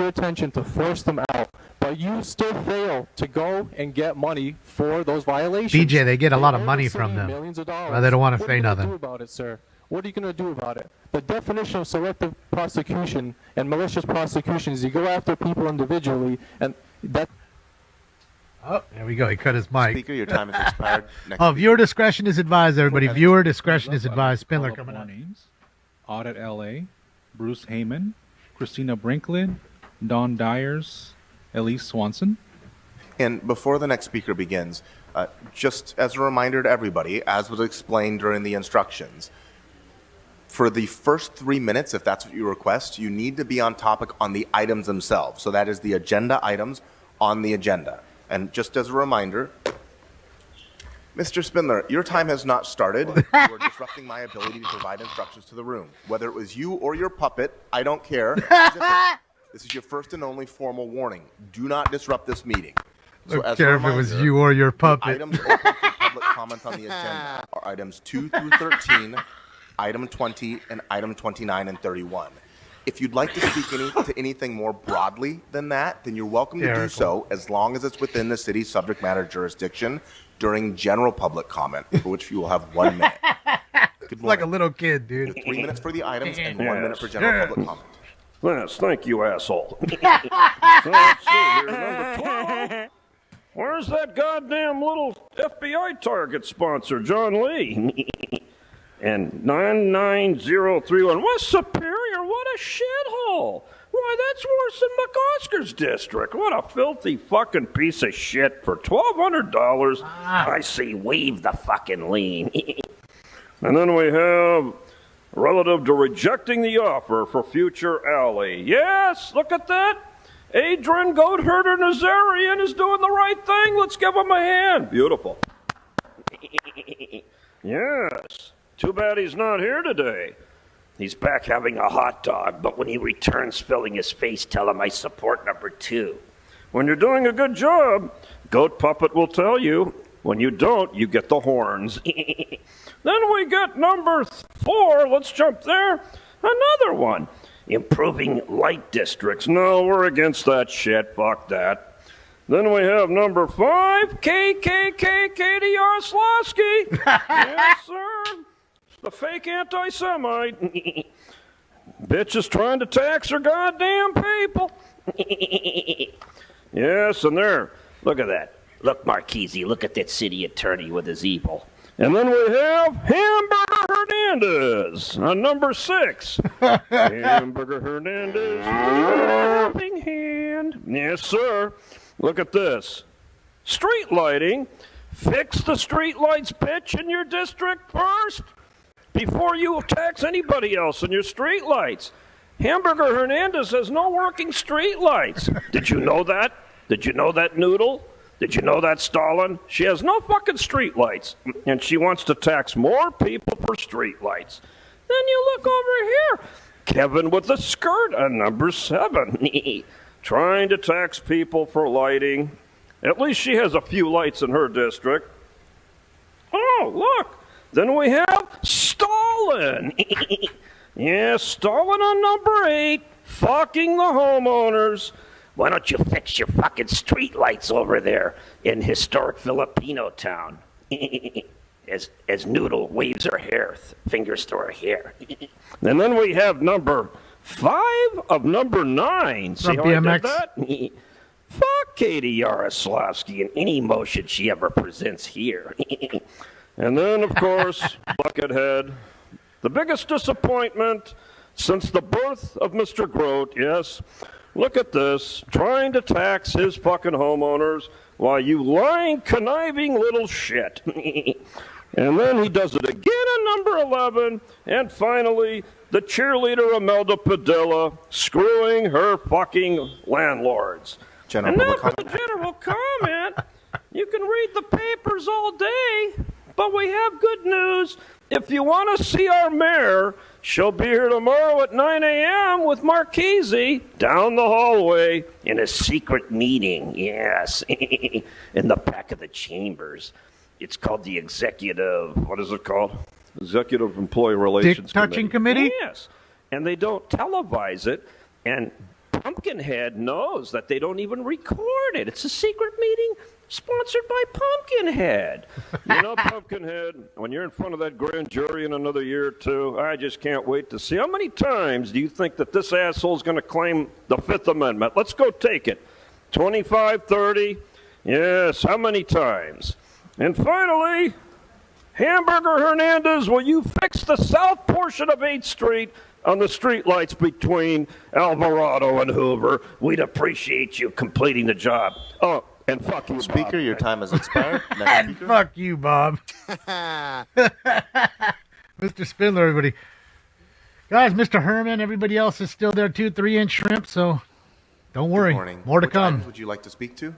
your attention to force them out, but you still fail to go and get money for those violations. BJ, they get a lot of money from them. Millions of dollars. Well, they don't want to What say are you nothing. gonna do about it, sir? What are you going to do about it? The definition of selective prosecution and malicious prosecution is you go after people individually, and that... Oh, there we go. He cut his mic. Speaker, your time has expired. Next viewer discretion is advised, everybody. Viewer discretion is advised. Spindler coming up. Names: Audit LA, Bruce Heyman, Christina Brinkley, Don Dyers, Elise Swanson. And before the next speaker begins, just as a reminder to everybody, as was explained during the instructions, for the first 3 minutes, if that's what you request, you need to be on topic on the items themselves. So that is the agenda items on the agenda. And just as a reminder, Mr. Spindler, your time has not started. You are disrupting my ability to provide instructions to the room. Whether it was you or your puppet, I don't care. This is your first and only formal warning. Do not disrupt this meeting. So I don't care if it was you or your puppet. Items open for public comment on the agenda are items 2 through 13, item 20, and item 29 and 31. If you'd like to speak to anything more broadly than that, then you're welcome to do so, as long as it's within the city's subject matter jurisdiction during general public comment, for which you will have 1 minute. Good morning. Like a little kid, dude. 3 minutes for the items and 1 minute for general public comment. Yes, thank you, asshole. So let's see here, number 12. Where's that goddamn little FBI target sponsor, John Lee? And 99031. West Superior, what a shithole. Why, that's worse than McOscar's district. What a filthy fucking piece of shit for $1,200. I say waive the fucking lien. And then we have relative to rejecting the offer for future alley. Yes, look at that. Adrian Goatherder Nazarian is doing the right thing. Let's give him a hand. Beautiful. Yes. Too bad he's not here today. He's back having a hot dog, but when he returns filling his face, tell him I support number 2. When you're doing a good job, Goat Puppet will tell you. When you don't, you get the horns. Then we get number 4. Let's jump there. Another one. Improving light districts. No, we're against that shit. Fuck that. Then we have number 5. KKK Katie Yaroslawski. Yes, sir. The fake anti-Semite. Bitch is trying to tax her goddamn people. Yes, and there. Look at that. Look, Marchese, look at that city attorney with his evil. And then we have Hamburger Hernandez on number 6. Hamburger Hernandez, helping hand. Yes, sir. Look at this. Street lighting. Fix the street lights, bitch, in your district first before you tax anybody else in your street lights. Hamburger Hernandez has no working street lights. Did you know that? Did you know that, Noodle? Did you know that, Stalin? She has no fucking street lights, and she wants to tax more people for street lights. Then you look over here. Kevin with the skirt on number 7. Trying to tax people for lighting. At least she has a few lights in her district. Oh, look. Then we have Stalin. Yes, Stalin on number 8. Fucking the homeowners. Why don't you fix your fucking street lights over there in historic Filipino town? As Noodle waves her hair, fingers to her hair. And then we have number 5 of number 9. See how I did that? Fuck Katie Yaroslawski in any motion she ever presents here. And then, of course, Buckethead. The biggest disappointment since the birth of Mr. Grote, yes. Look at this, trying to tax his fucking homeowners while you lying, conniving little shit. And then he does it again on number 11. And finally, the cheerleader Imelda Padilla screwing her fucking landlords. And now for the general comment, you can read the papers all day, but we have good news. If you want to see our mayor, she'll be here tomorrow at 9 a.m. with Marchese down the hallway in a secret meeting, yes, in the back of the chambers. It's called the executive, what is it called? Executive Employee Relations Dick Touching Committee? Yes, and they don't televise it, and Pumpkinhead knows that they don't even record it. It's a secret meeting sponsored by Pumpkinhead. You know, Pumpkinhead, when you're in front of that grand jury in another year or two, I just can't wait to see. How many times do you think that this asshole's going to claim the Fifth Amendment? Let's go take it. 25, 30? Yes, how many times? And finally, Hamburger Hernandez, will you fix the south portion of 8th Street on the streetlights between Alvarado and Hoover? We'd appreciate you completing the job. Oh, and fuck you, Speaker, Bob. your time has expired. Next And speaker. fuck you, Bob. Mr. Spindler, everybody. Guys, Mr. Herman, everybody else is still there too. 3-inch shrimp, so don't worry. Good morning. More to Which come. items would you like to speak to?